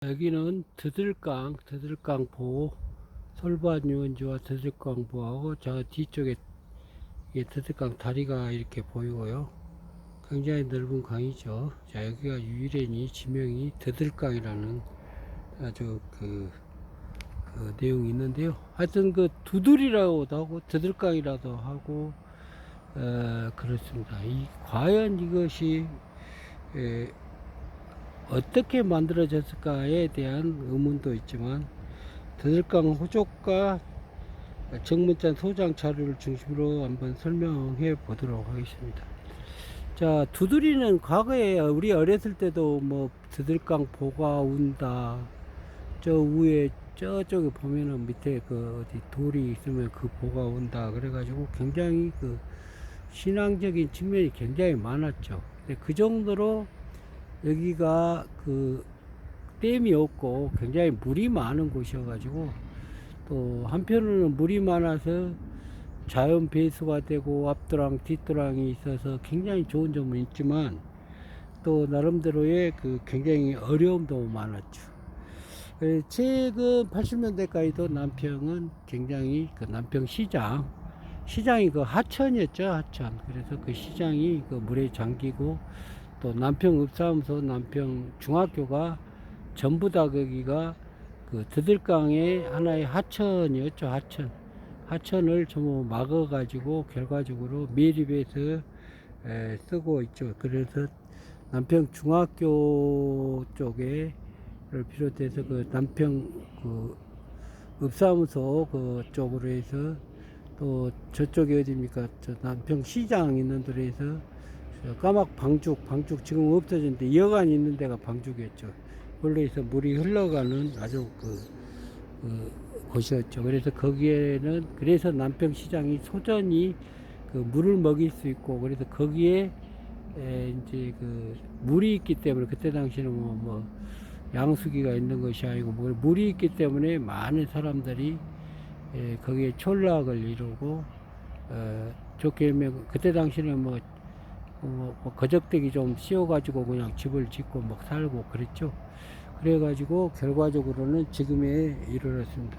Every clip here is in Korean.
여기는 드들강보, 솔밭유원지와 드들강보하고 저 뒤쪽에 드들강 다리가 이렇게 보이고요. 굉장히 넓은 강이죠. 자, 여기가 유일하니 지명이 드들강이라는 아주 내용이 있는데요. 하여튼 두들이라고도 하고 드들강이라도 하고 그렇습니다. 과연 이것이 어떻게 만들어졌을까에 대한 의문도 있지만 드들강 호족과 정문잔 소장 자료를 중심으로 한번 설명해 보도록 하겠습니다. 자, 두드리는 과거에 우리 어렸을 때도 뭐 드들강 보가 운다, 저 위에 저쪽에 보면은 밑에 어디 돌이 있으면 그 보가 온다 그래가지고 굉장히 신앙적인 측면이 굉장히 많았죠. 근데 그 정도로 여기가 댐이 없고 굉장히 물이 많은 곳이어가지고, 또 한편으로는 물이 많아서 자연 배수가 되고 앞도랑 뒷도랑이 있어서 굉장히 좋은 점은 있지만, 또 나름대로의 굉장히 어려움도 많았죠. 최근 80년대까지도 남평은 굉장히 남평 시장이 하천이었죠. 하천. 그래서 시장이 물에 잠기고, 또 남평읍사무소, 남평중학교가 전부 다 거기가 드들강의 하나의 하천이었죠. 하천을 전부 막아가지고 결과적으로 매립해서 쓰고 있죠. 그래서 남평중학교 쪽에를 비롯해서 남평 읍사무소 쪽으로 해서, 또 저쪽에 어디입니까? 저 남평시장 있는 데에서 까막 방죽 지금 없어졌는데 여관이 있는 데가 방죽이었죠. 그걸로 해서 물이 흘러가는 아주 곳이었죠. 그래서 거기에는, 그래서 남평시장이 소전이 물을 먹일 수 있고, 그래서 거기에 이제 물이 있기 때문에, 그때 당시에는 뭐 양수기가 있는 것이 아니고 물이 있기 때문에 많은 사람들이 거기에 촌락을 이루고, 좋게 하면 그때 당시에는 거적대기 좀 씌워가지고 그냥 집을 짓고 막 살고 그랬죠. 그래가지고 결과적으로는 지금에 이르렀습니다.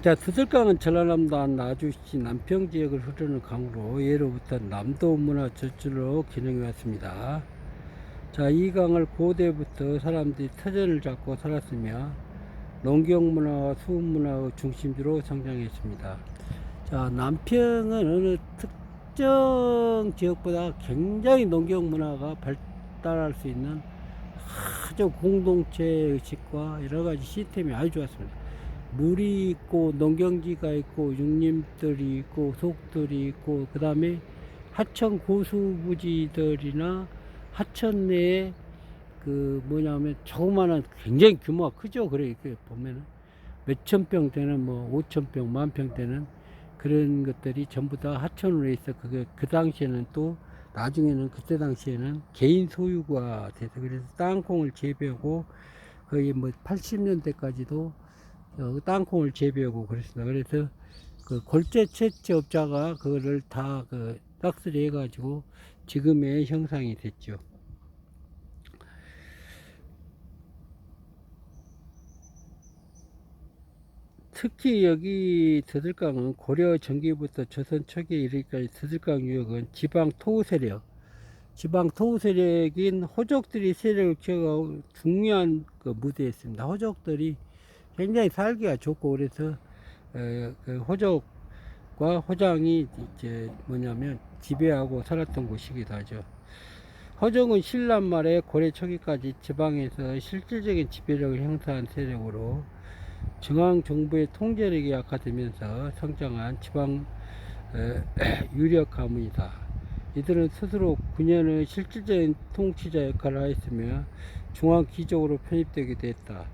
자, 드들강은 전라남도 나주시 남평 지역을 흐르는 강으로 예로부터 남도 문화 젖줄로 기능해 왔습니다. 자, 이 강을 고대부터 사람들이 터전을 잡고 살았으며 농경 문화와 수업 문화의 중심지로 성장했습니다. 자, 남평은 어느 특정 지역보다 굉장히 농경 문화가 발달할 수 있는 아주 공동체 의식과 여러 가지 시스템이 아주 좋았습니다. 물이 있고 농경지가 있고 육림들이 있고 속들이 있고, 그 다음에 하천 고수부지들이나 하천 내에 뭐냐면 조그마한, 굉장히 규모가 크죠. 그래 이렇게 보면은 몇천 평 되는, 뭐 5천 평, 만 평 되는 그런 것들이 전부 다 하천으로 해서, 그 당시에는, 또 나중에는 그때 당시에는 개인 소유가 돼서, 그래서 땅콩을 재배하고 거의 뭐 80년대까지도 땅콩을 재배하고 그랬습니다. 그래서 골재 채취업자가 그거를 다 싹쓸이 해가지고 지금의 형상이 됐죠. 특히 여기 드들강은 고려 전기부터 조선 초기에 이르기까지 드들강 유역은 지방 토우 세력인 호족들이 세력을 키워가고 중요한 무대였습니다. 호족들이 굉장히 살기가 좋고, 그래서 호족과 호장이 이제 뭐냐면 지배하고 살았던 곳이기도 하죠. 호족은 신라 말에 고려 초기까지 지방에서 실질적인 지배력을 행사한 세력으로 중앙 정부의 통제력이 약화되면서 성장한 지방 유력 가문이다. 이들은 스스로 군현의 실질적인 통치자 역할을 하였으며 중앙 귀족으로 편입되기도 했다.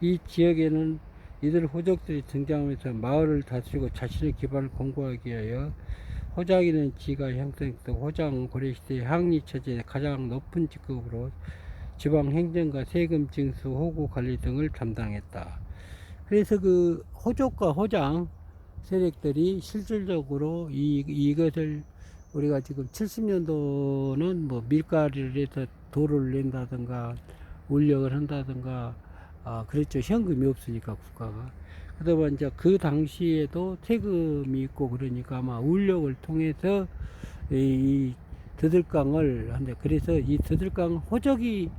이 지역에는 이들 호족들이 등장하면서 마을을 다스리고 자신의 기반을 공고하기 위하여 호장이라는 지가 형성되고, 호장은 고려시대의 항리처지의 가장 높은 직급으로 지방 행정과 세금 징수, 호구 관리 등을 담당했다. 그래서 호족과 호장 세력들이 실질적으로 이것을, 우리가 지금 70년도는 뭐 밀가루를 해서 도를 낸다든가, 울력을 한다든가, 그랬죠. 현금이 없으니까 국가가. 그러다 보니 이제 그 당시에도 세금이 있고 그러니까 아마 울력을 통해서 이 드들강을 한데, 그래서 이 드들강 호적이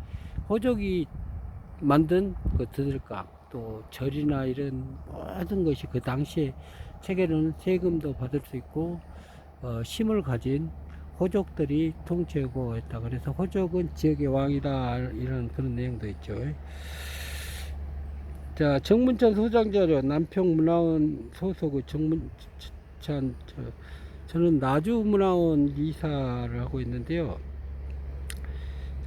만든 그 드들강, 또 절이나 이런 모든 것이 그 당시에 책에는 세금도 받을 수 있고 힘을 가진 호족들이 통치하고 했다. 그래서 호족은 지역의 왕이다, 이런 그런 내용도 있죠. 자, 정문찬 소장자료, 남평문화원 소속의 정문찬, 저는 나주문화원 이사를 하고 있는데요.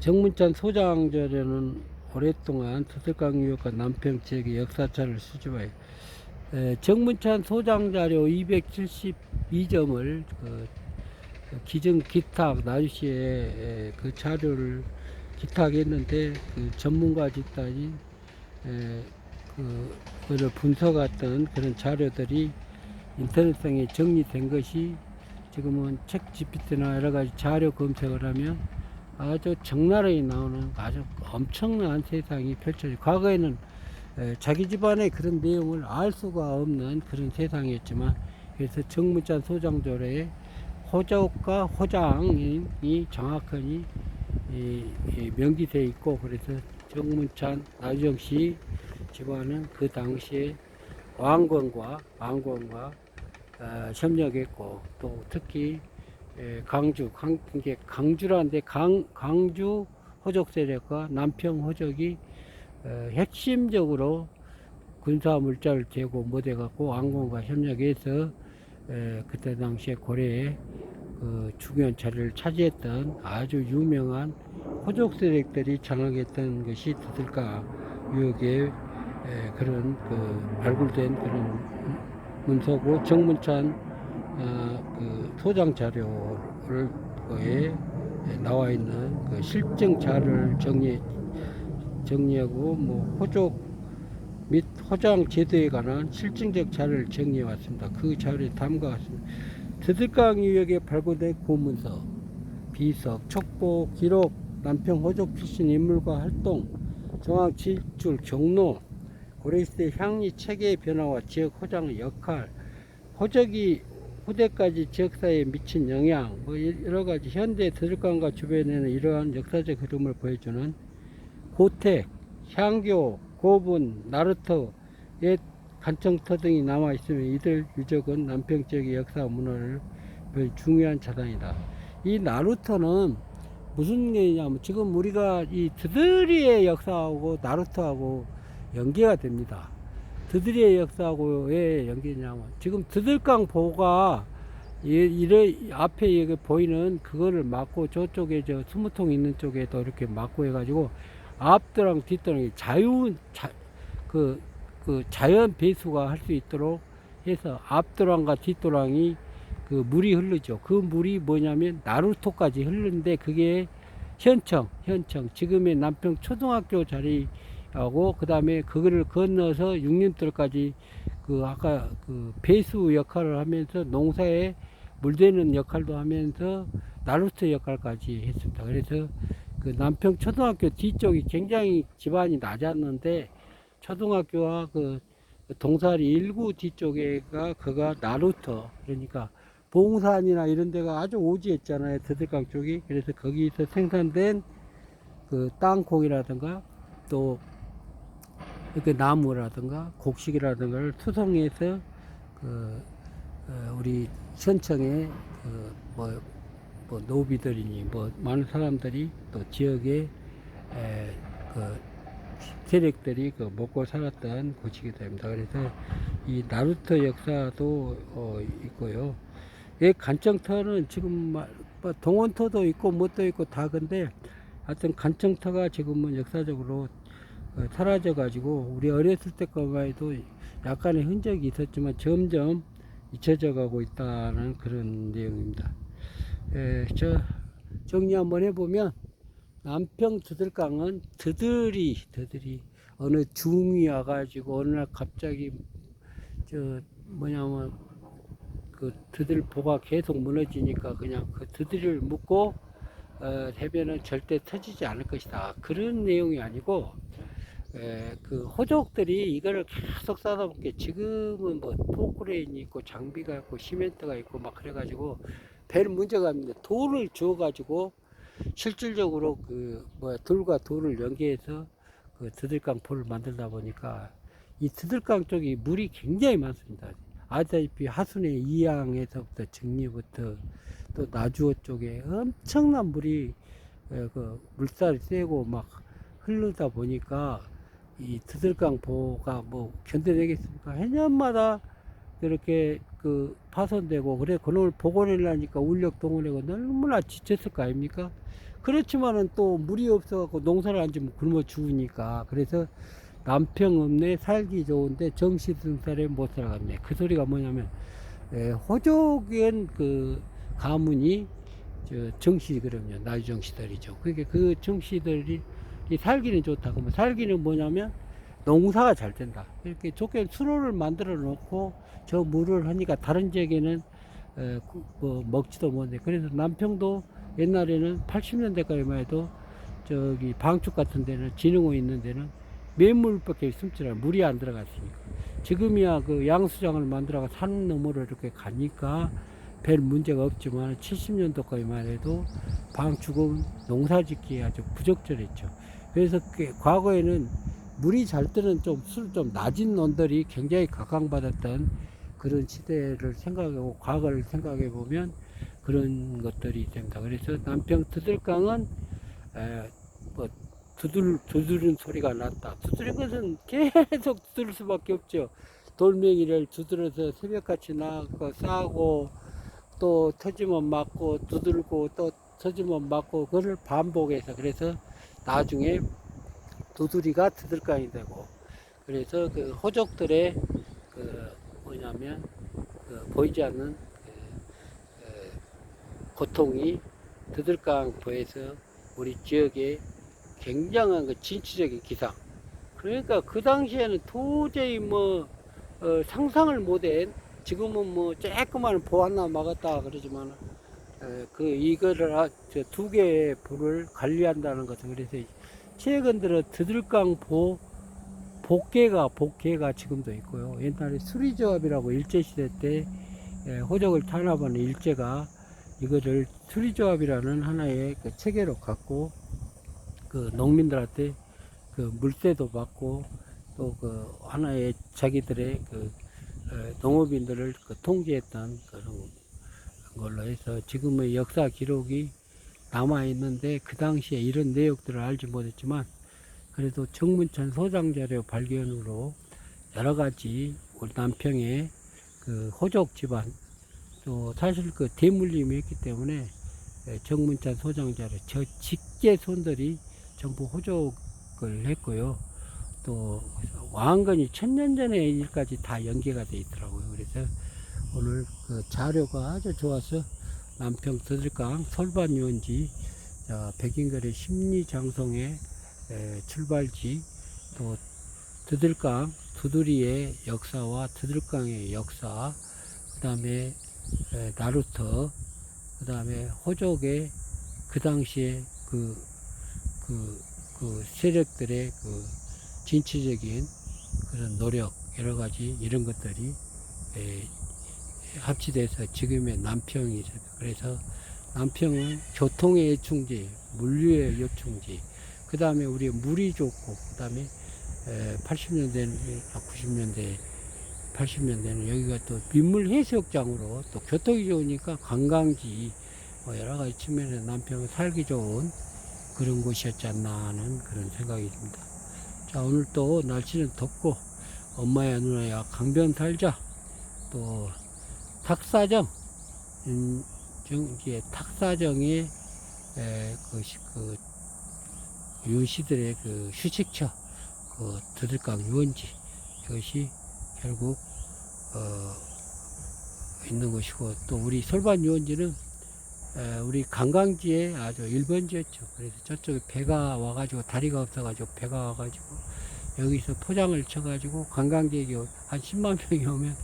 정문찬 소장자료는 오랫동안 드들강 유역과 남평 지역의 역사차를 수집하여 정문찬 소장자료 272점을 기증 기탁, 나주시에 그 자료를 기탁했는데, 그 전문가 집단이 그거를 분석했던 그런 자료들이 인터넷상에 정리된 것이, 지금은 책 GPT나 여러 가지 자료 검색을 하면 아주 적나라하게 나오는 아주 엄청난 세상이 펼쳐져. 과거에는 자기 집안의 그런 내용을 알 수가 없는 그런 세상이었지만, 그래서 정문찬 소장조례에 호적과 호장이 정확하게 명기되어 있고, 그래서 정문찬 나주정씨 집안은 그 당시에 왕건과 협력했고, 또 특히 강주라는데 강주 호적 세력과 남평 호적이 핵심적으로 군사 물자를 재고 못해 갖고 왕건과 협력해서 그때 당시에 고려에 중요한 자리를 차지했던 아주 유명한 호족 세력들이 장악했던 것이 드들가 유역에 그런 발굴된 그런 문서고, 정문찬 그 소장 자료를 거에 나와 있는 그 실증 자료를 정리하고, 뭐 호족 및 호장 제도에 관한 실증적 자료를 정리해 왔습니다. 그 자료에 담과 같습니다. 드들강 유역에 발굴된 고문서, 비석, 촉보, 기록, 남평 호족 출신 인물과 활동, 정황 질줄, 경로, 고려시대 향리 체계의 변화와 지역 호장의 역할, 호적이 후대까지 지역사회에 미친 영향, 뭐 여러가지 현대 드들강과 주변에는 이러한 역사적 흐름을 보여주는 고택, 향교, 고분, 나루터, 옛 간청터 등이 남아있으며, 이들 유적은 남평 지역의 역사 문화를 중요한 자산이다. 이 나루터는 무슨 얘기냐면, 지금 우리가 이 드드리의 역사하고 나루터하고 연계가 됩니다. 드드리의 역사하고 왜 연계냐면, 지금 드들강 보가 이래 앞에 여기 보이는 그거를 막고, 저쪽에 저 수무통 있는 쪽에도 이렇게 막고 해가지고 앞도랑 뒷도랑이 자연 배수가 할 수 있도록 해서 앞도랑과 뒷도랑이 그 물이 흐르죠. 그 물이 뭐냐면 나루토까지 흐르는데, 그게 현청 지금의 남평 초등학교 자리하고, 그 다음에 그거를 건너서 육림들까지 아까 배수 역할을 하면서 농사에 물대는 역할도 하면서 나루토 역할까지 했습니다. 그래서 그 남평 초등학교 뒤쪽이 굉장히 지반이 낮았는데, 초등학교와 동사리 일구 뒤쪽에가 그가 나루터, 그러니까 봉산이나 이런 데가 아주 오지했잖아요, 드들강 쪽이. 그래서 거기서 생산된 그 땅콩이라든가, 또 이렇게 나무라든가 곡식이라든가를 투성해서 우리 현청에 노비들이니 많은 사람들이, 또 지역의 세력들이 먹고 살았던 곳이기 됩니다. 그래서 이 나루터 역사도 있고요. 이 간청터는 지금 동원터도 있고 뭣도 있고 다, 근데 하여튼 간청터가 지금은 역사적으로 사라져 가지고, 우리 어렸을 때까지만 해도 약간의 흔적이 있었지만 점점 잊혀져 가고 있다는 그런 내용입니다. 정리 한번 해보면, 남평 드들강은 드들이 어느 중이 와가지고 어느 날 갑자기 그 드들보가 계속 무너지니까 그냥 그 드들을 묶고 되면은 절대 터지지 않을 것이다. 그런 내용이 아니고, 그 호족들이 이거를 계속 싸다 보니까 지금은 뭐 포크레인이 있고 장비가 있고 시멘트가 있고 막 그래가지고 별 문제가 없는데, 돌을 주어가지고 실질적으로 그 뭐야 돌과 돌을 연계해서 그 드들강 포를 만들다 보니까 이 드들강 쪽이 물이 굉장히 많습니다. 아시다시피 하순의 이양에서부터 정리부터 또 나주어 쪽에 엄청난 물이 그 물살이 세고 막 흐르다 보니까 이 드들강 보가 뭐 견뎌내겠습니까? 해년마다 이렇게 그 파손되고, 그래 그놈을 복원하려니까 울력 동원하고 너무나 지쳤을 거 아닙니까? 그렇지만은 또 물이 없어갖고 농사를 안 지면 굶어 죽으니까, 그래서 남평읍내 살기 좋은데 정시승살에 못 살아갔네. 그 소리가 뭐냐면, 호족엔 그 가문이 정시거든요. 나주정시들이죠. 그러니까 그 정시들이 살기는 좋다. 그러면 살기는 뭐냐면 농사가 잘 된다. 이렇게 좋게 수로를 만들어 놓고 저 물을 하니까 다른 지역에는 뭐 먹지도 못해. 그래서 남평도 옛날에는 80년대까지만 해도 저기 방축 같은 데는 진흥호 있는 데는 맨물밖에 숨지 않아. 물이 안 들어갔으니까. 지금이야 그 양수장을 만들어가 산 너머로 이렇게 가니까 별 문제가 없지만 70년도까지만 해도 방축은 농사짓기에 아주 부적절했죠. 그래서 과거에는 물이 잘 뜨는 좀 낮은 논들이 굉장히 각광받았던 그런 시대를 생각하고 과거를 생각해 보면 그런 것들이 됩니다. 그래서 남평 드들강은 뭐 두드는 소리가 났다. 두드린 것은 계속 두드릴 수밖에 없죠. 돌멩이를 두드려서 새벽같이 나가고 싸고 또 터지면 맞고 두들고 또 터지면 맞고 그걸 반복해서, 그래서 나중에 두드리가 드들강이 되고, 그래서 그 호족들의 그 뭐냐면 그 보이지 않는 그 고통이 드들강 보에서 우리 지역에 굉장한 그 진취적인 기상. 그러니까 그 당시에는 도저히 뭐 상상을 못한, 지금은 뭐 조그만 보 하나 막았다 그러지만 그 이거를 두 개의 보를 관리한다는 것은, 그래서 최근 들어 드들강 복개가 지금도 있고요. 옛날에 수리조합이라고 일제시대 때 호적을 탄압하는 일제가 이거를 수리조합이라는 하나의 그 체계로 갖고 그 농민들한테 그 물세도 받고 또 그 하나의 자기들의 그 농업인들을 그 통제했던 그런 걸로 해서 지금의 역사 기록이 남아 있는데, 그 당시에 이런 내역들을 알지 못했지만 그래도 정문천 소장 자료 발견으로 여러 가지 우리 남평의 그 호족 집안, 또 사실 그 대물림이 있기 때문에 정문천 소장 자료 저 직계 손들이 전부 호족을 했고요. 또 왕건이 1000년 전의 일까지 다 연계가 되어 있더라고요. 그래서 오늘 그 자료가 아주 좋아서 남평 드들강 솔밭유원지, 백인거래 심리장성의 출발지, 또 드들강 두드리의 역사와 드들강의 역사, 그 다음에 나루터, 그 다음에 호족의 그 당시에 그 세력들의 그 진취적인 그런 노력, 여러 가지 이런 것들이 합치돼서 지금의 남평이. 그래서 남평은 교통의 요충지, 물류의 요충지, 그 다음에 우리 물이 좋고, 그 다음에 80년대는 90년대 80년대는 여기가 또 민물 해수욕장으로 또 교통이 좋으니까 관광지, 뭐 여러 가지 측면에서 남평은 살기 좋은 그런 곳이었지 않나 하는 그런 생각이 듭니다. 자, 오늘 또 날씨는 덥고 엄마야 누나야 강변 살자, 또 탁사정, 탁사정의 그 유시들의 그 휴식처, 그 드들강 유원지, 이것이 결국 있는 것이고, 또 우리 솔밭 유원지는 우리 관광지에 아주 1번지였죠. 그래서 저쪽에 배가 와가지고, 다리가 없어가지고 배가 와가지고 여기서 포장을 쳐가지고 관광객이 한 10만 명이 오면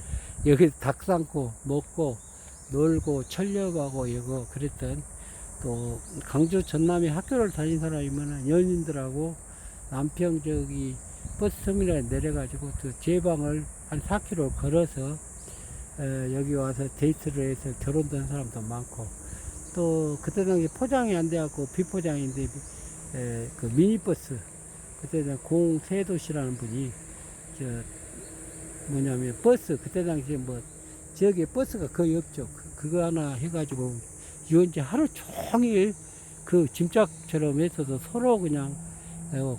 여기서 닭 삶고 먹고 놀고 철렵하고 이거 그랬던 또 강주 전남에 학교를 다닌 사람이면 연인들하고 남평 저기 버스 터미널에 내려가지고 그 제방을 한 4km 걸어서 여기 와서 데이트를 해서 결혼된 사람도 많고, 또 그때 당시 포장이 안 돼갖고 비포장인데 그 미니버스, 그때 당시 공세도시라는 분이 저 뭐냐면 버스, 그때 당시에 뭐 지역에 버스가 거의 없죠. 그거 하나 해가지고 유원지 하루 종일 그 짐짝처럼 해서도 서로 그냥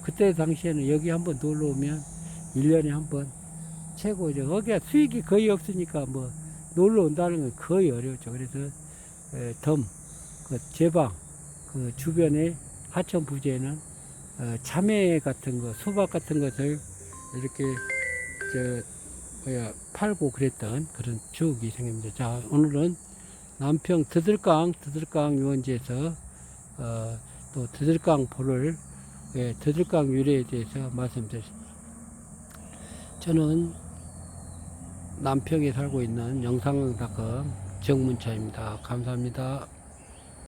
그때 당시에는 여기 한번 놀러 오면 1년에 한번 최고죠. 거기가 수익이 거의 없으니까 뭐 놀러 온다는 건 거의 어려웠죠. 그래서 그 제방 그 주변에 하천 부지에는 참외 같은 거, 수박 같은 것을 이렇게 팔고 그랬던 그런 추억이 생깁니다. 자, 오늘은 남평 드들강 유원지에서 또 드들강 볼을 드들강 유래에 대해서 말씀드렸습니다. 저는 남평에 살고 있는 영상닷컴 정문차입니다. 감사합니다.